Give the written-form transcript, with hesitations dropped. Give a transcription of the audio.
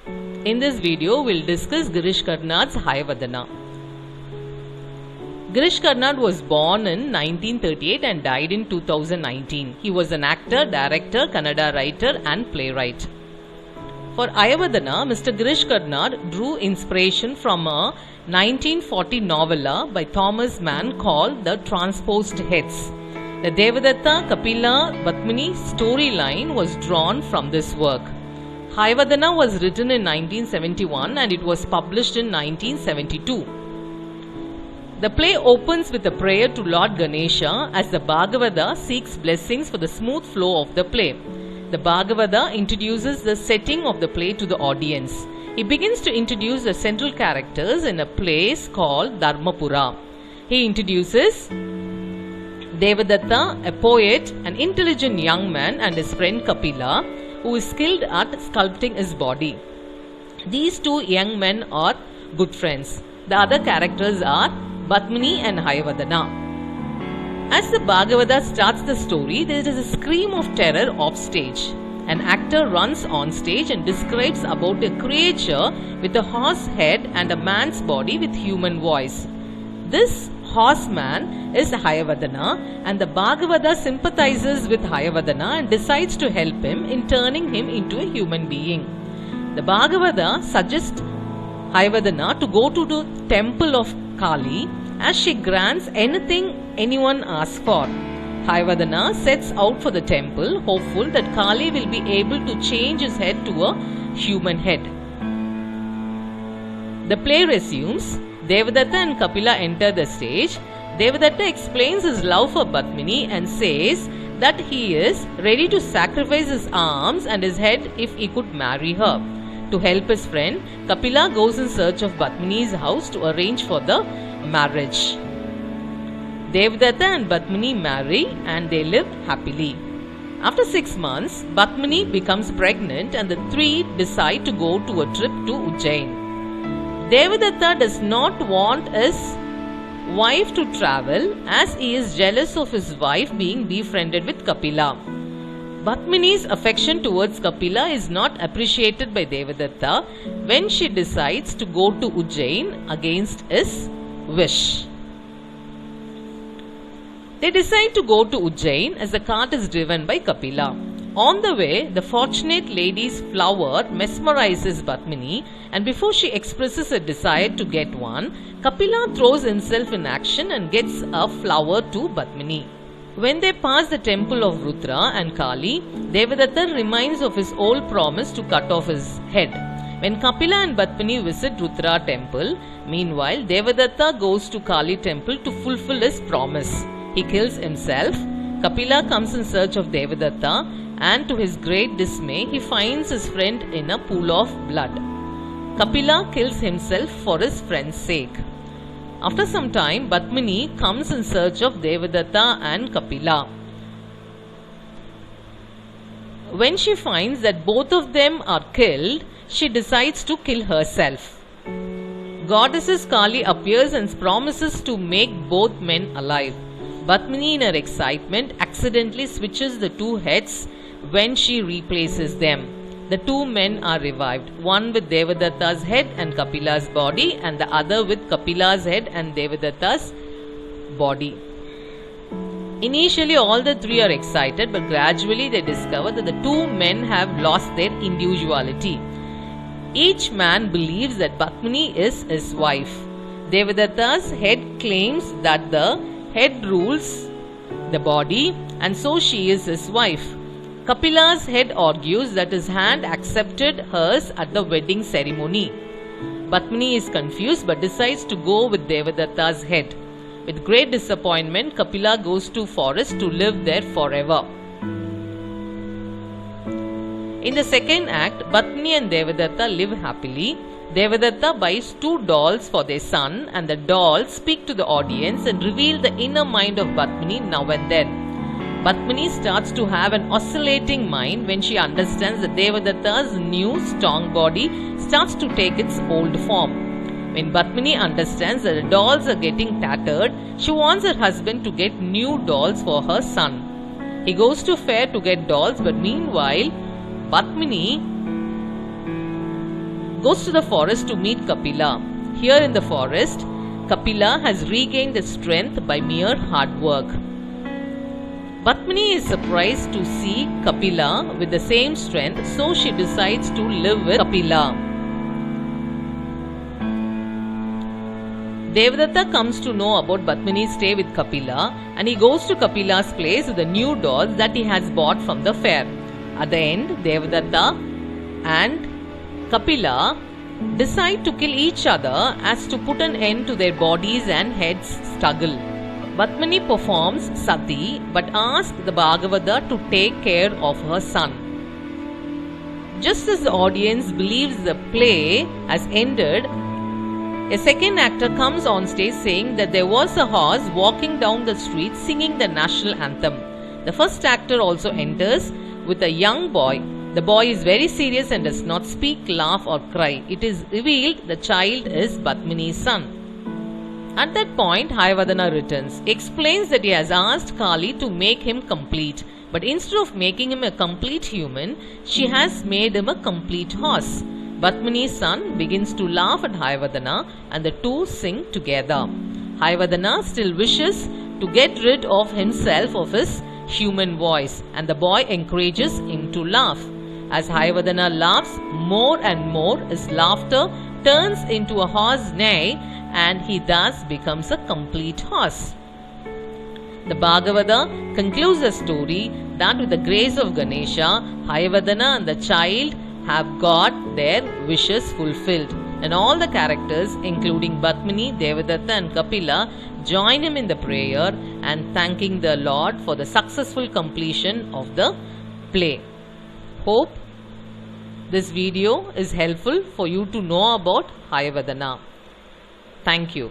In this video, we'll discuss Girish Karnad's Hayavadana. Girish Karnad was born in 1938 and died in 2019. He was an actor, director, Kannada writer and playwright. For Hayavadana, Mr. Girish Karnad drew inspiration from a 1940 novella by Thomas Mann called The Transposed Heads. The Devadatta, Kapila, Badmini storyline was drawn from this work. Hayavadana was written in 1971 and it was published in 1972. The play opens with a prayer to Lord Ganesha as the Bhagavata seeks blessings for the smooth flow of the play. The Bhagavata introduces the setting of the play to the audience. He begins to introduce the central characters in a place called Dharmapura. He introduces Devadatta, a poet, an intelligent young man, and his friend Kapila, who is skilled at sculpting his body. These two young men are good friends. The other characters are Badmini and Hayavadana. As the Bhagavata starts the story, there is a scream of terror off stage. An actor runs on stage and describes about a creature with a horse head and a man's body with human voice. This horseman is Hayavadana, and the Bhagavata sympathizes with Hayavadana and decides to help him in turning him into a human being. The Bhagavata suggests Hayavadana to go to the temple of Kali as she grants anything anyone asks for. Hayavadana sets out for the temple, hopeful that Kali will be able to change his head to a human head. The play resumes. Devadatta and Kapila enter the stage. Devadatta explains his love for Badmini and says that he is ready to sacrifice his arms and his head if he could marry her. To help his friend, Kapila goes in search of Badmini's house to arrange for the marriage. Devadatta and Badmini marry and they live happily. After 6 months, Badmini becomes pregnant and the three decide to go to a trip to Ujjain. Devadatta does not want his wife to travel as he is jealous of his wife being befriended with Kapila. Badmini's affection towards Kapila is not appreciated by Devadatta when she decides to go to Ujjain against his wish. They decide to go to Ujjain as the cart is driven by Kapila. On the way, the fortunate lady's flower mesmerizes Badmini, and before she expresses a desire to get one, Kapila throws himself in action and gets a flower to Badmini. When they pass the temple of Rudra and Kali, Devadatta reminds of his old promise to cut off his head. When Kapila and Badmini visit Rudra temple, meanwhile, Devadatta goes to Kali temple to fulfill his promise. He kills himself. Kapila comes in search of Devadatta, and to his great dismay, he finds his friend in a pool of blood. Kapila kills himself for his friend's sake. After some time, Badmini comes in search of Devadatta and Kapila. When she finds that both of them are killed, she decides to kill herself. Goddess Kali appears and promises to make both men alive. Badmini, in her excitement, accidentally switches the two heads when she replaces them. The two men are revived, one with Devadatta's head and Kapila's body, and the other with Kapila's head and Devadatta's body. Initially, all the three are excited, but gradually they discover that the two men have lost their individuality. Each man believes that Badmini is his wife. Devadatta's head claims that the head rules the body, and so she is his wife. Kapila's head argues that his hand accepted hers at the wedding ceremony. Badmini is confused but decides to go with Devadatta's head. With great disappointment, Kapila goes to forest to live there forever. In the second act, Badmini and Devadatta live happily. Devadatta buys 2 dolls for their son, and the dolls speak to the audience and reveal the inner mind of Badmini now and then. Badmini starts to have an oscillating mind when she understands that Devadatta's new strong body starts to take its old form. When Badmini understands that the dolls are getting tattered, she wants her husband to get new dolls for her son. He goes to fair to get dolls, but meanwhile, Badmini goes to the forest to meet Kapila. Here in the forest, Kapila has regained his strength by mere hard work. Batmini is surprised to see Kapila with the same strength, so she decides to live with Kapila. Devadatta comes to know about Batmini's stay with Kapila, and he goes to Kapila's place with the new dolls that he has bought from the fair. At the end, Devadatta and Kapila decide to kill each other as to put an end to their bodies and heads struggle. Batmini performs Sati but asks the Bhagavata to take care of her son. Just as the audience believes the play has ended, a second actor comes on stage saying that there was a horse walking down the street singing the national anthem. The first actor also enters with a young boy. The boy is very serious and does not speak, laugh or cry. It is revealed the child is Batmini's son. At that point, Hayavadana returns. He explains that he has asked Kali to make him complete. But instead of making him a complete human, she has made him a complete horse. Batmini's son begins to laugh at Hayavadana and the two sing together. Hayavadana still wishes to get rid of himself of his human voice, and the boy encourages him to laugh. As Hayavadana laughs more and more, his laughter turns into a horse neigh, and he thus becomes a complete horse. The Bhagavata concludes the story that with the grace of Ganesha, Hayavadana and the child have got their wishes fulfilled, and all the characters including Batmini, Devadatta and Kapila join him in the prayer and thanking the Lord for the successful completion of the play. Hope this video is helpful for you to know about Hayavadana. Thank you.